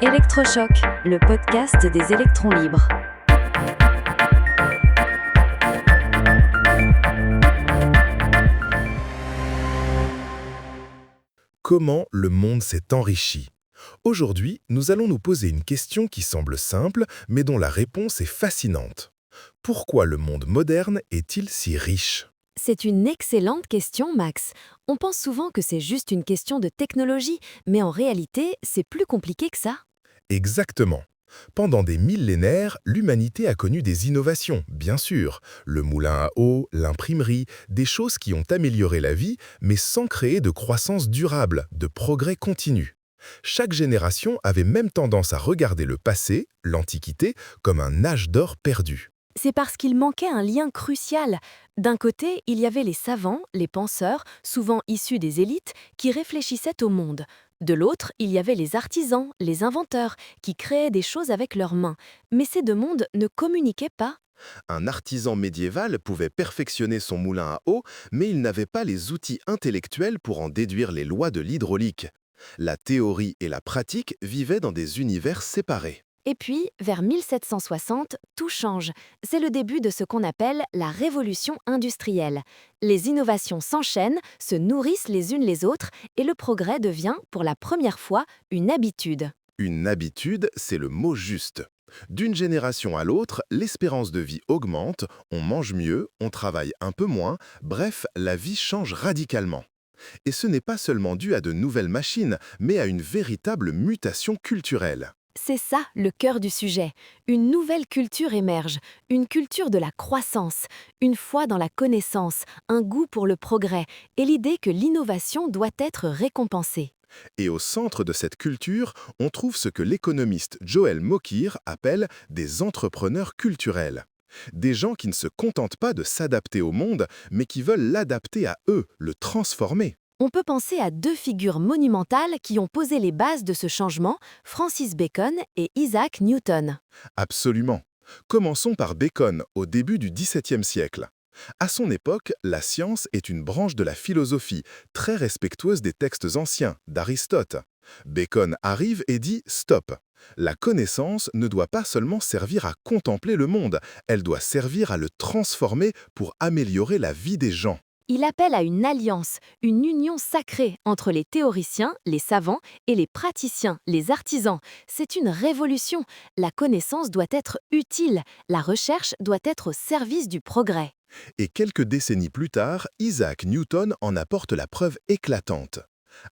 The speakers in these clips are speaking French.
Électrochoc, le podcast des électrons libres. Comment le monde s'est enrichi? Aujourd'hui, nous allons nous poser une question qui semble simple, mais dont la réponse est fascinante. Pourquoi le monde moderne est-il si riche? C'est une excellente question, Max. On pense souvent que c'est juste une question de technologie, mais en réalité, c'est plus compliqué que ça. Exactement. Pendant des millénaires, l'humanité a connu des innovations, bien sûr. Le moulin à eau, l'imprimerie, des choses qui ont amélioré la vie, mais sans créer de croissance durable, de progrès continu. Chaque génération avait même tendance à regarder le passé, l'Antiquité, comme un âge d'or perdu. C'est parce qu'il manquait un lien crucial. D'un côté, il y avait les savants, les penseurs, souvent issus des élites, qui réfléchissaient au monde. De l'autre, il y avait les artisans, les inventeurs, qui créaient des choses avec leurs mains. Mais ces deux mondes ne communiquaient pas. Un artisan médiéval pouvait perfectionner son moulin à eau, mais il n'avait pas les outils intellectuels pour en déduire les lois de l'hydraulique. La théorie et la pratique vivaient dans des univers séparés. Et puis, vers 1760, tout change. C'est le début de ce qu'on appelle la révolution industrielle. Les innovations s'enchaînent, se nourrissent les unes les autres, et le progrès devient, pour la première fois, une habitude. Une habitude, c'est le mot juste. D'une génération à l'autre, l'espérance de vie augmente, on mange mieux, on travaille un peu moins, bref, la vie change radicalement. Et ce n'est pas seulement dû à de nouvelles machines, mais à une véritable mutation culturelle. C'est ça le cœur du sujet. Une nouvelle culture émerge, une culture de la croissance, une foi dans la connaissance, un goût pour le progrès et l'idée que l'innovation doit être récompensée. Et au centre de cette culture, on trouve ce que l'économiste Joel Mokyr appelle des entrepreneurs culturels. Des gens qui ne se contentent pas de s'adapter au monde, mais qui veulent l'adapter à eux, le transformer. On peut penser à deux figures monumentales qui ont posé les bases de ce changement, Francis Bacon et Isaac Newton. Absolument. Commençons par Bacon, au début du XVIIe siècle. À son époque, la science est une branche de la philosophie, très respectueuse des textes anciens, d'Aristote. Bacon arrive et dit « stop ». La connaissance ne doit pas seulement servir à contempler le monde, elle doit servir à le transformer pour améliorer la vie des gens. Il appelle à une alliance, une union sacrée entre les théoriciens, les savants et les praticiens, les artisans. C'est une révolution. La connaissance doit être utile, la recherche doit être au service du progrès. Et quelques décennies plus tard, Isaac Newton en apporte la preuve éclatante.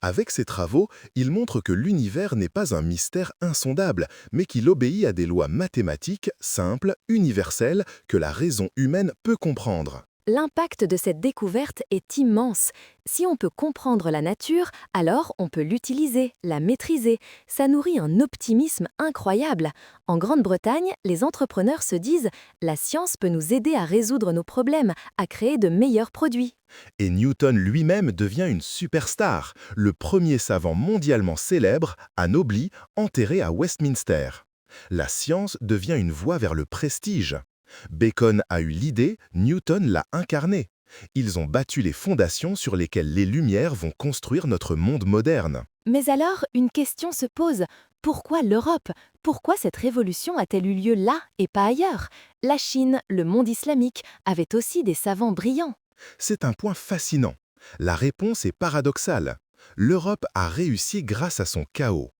Avec ses travaux, il montre que l'univers n'est pas un mystère insondable, mais qu'il obéit à des lois mathématiques, simples, universelles, que la raison humaine peut comprendre. L'impact de cette découverte est immense. Si on peut comprendre la nature, alors on peut l'utiliser, la maîtriser. Ça nourrit un optimisme incroyable. En Grande-Bretagne, les entrepreneurs se disent « La science peut nous aider à résoudre nos problèmes, à créer de meilleurs produits ». Et Newton lui-même devient une superstar, le premier savant mondialement célèbre, anobli, enterré à Westminster. La science devient une voie vers le prestige. Bacon a eu l'idée, Newton l'a incarnée. Ils ont battu les fondations sur lesquelles les Lumières vont construire notre monde moderne. Mais alors, une question se pose. Pourquoi l'Europe? Pourquoi cette révolution a-t-elle eu lieu là et pas ailleurs? La Chine, le monde islamique, avaient aussi des savants brillants. C'est un point fascinant. La réponse est paradoxale. L'Europe a réussi grâce à son chaos.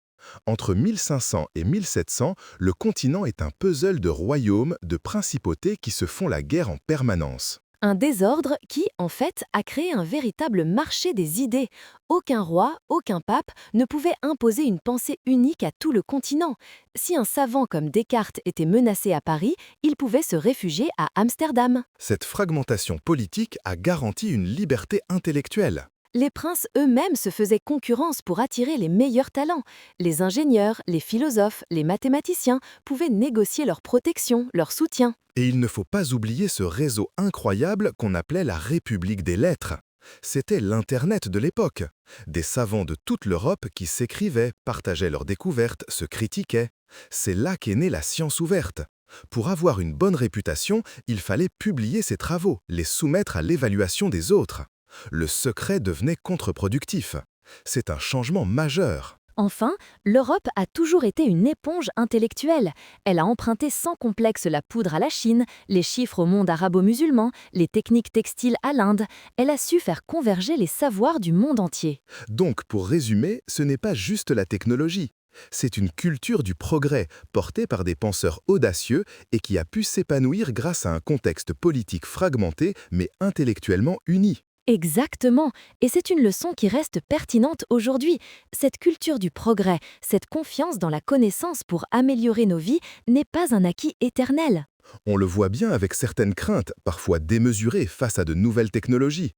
Entre 1500 et 1700, le continent est un puzzle de royaumes, de principautés qui se font la guerre en permanence. Un désordre qui, en fait, a créé un véritable marché des idées. Aucun roi, aucun pape ne pouvait imposer une pensée unique à tout le continent. Si un savant comme Descartes était menacé à Paris, il pouvait se réfugier à Amsterdam. Cette fragmentation politique a garanti une liberté intellectuelle. Les princes eux-mêmes se faisaient concurrence pour attirer les meilleurs talents. Les ingénieurs, les philosophes, les mathématiciens pouvaient négocier leur protection, leur soutien. Et il ne faut pas oublier ce réseau incroyable qu'on appelait la République des lettres. C'était l'Internet de l'époque. Des savants de toute l'Europe qui s'écrivaient, partageaient leurs découvertes, se critiquaient. C'est là qu'est née la science ouverte. Pour avoir une bonne réputation, il fallait publier ses travaux, les soumettre à l'évaluation des autres. Le secret devenait contre-productif. C'est un changement majeur. Enfin, l'Europe a toujours été une éponge intellectuelle. Elle a emprunté sans complexe la poudre à la Chine, les chiffres au monde arabo-musulman, les techniques textiles à l'Inde. Elle a su faire converger les savoirs du monde entier. Donc, pour résumer, ce n'est pas juste la technologie. C'est une culture du progrès, portée par des penseurs audacieux et qui a pu s'épanouir grâce à un contexte politique fragmenté mais intellectuellement uni. Exactement, et c'est une leçon qui reste pertinente aujourd'hui. Cette culture du progrès, cette confiance dans la connaissance pour améliorer nos vies n'est pas un acquis éternel. On le voit bien avec certaines craintes, parfois démesurées face à de nouvelles technologies.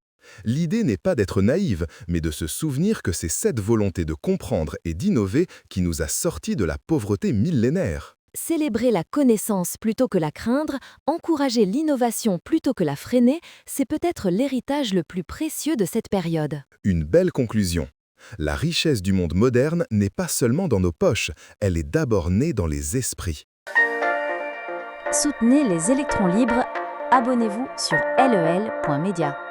L'idée n'est pas d'être naïve, mais de se souvenir que c'est cette volonté de comprendre et d'innover qui nous a sortis de la pauvreté millénaire. Célébrer la connaissance plutôt que la craindre, encourager l'innovation plutôt que la freiner, c'est peut-être l'héritage le plus précieux de cette période. Une belle conclusion. La richesse du monde moderne n'est pas seulement dans nos poches, elle est d'abord née dans les esprits. Soutenez les électrons libres. Abonnez-vous sur lel.media.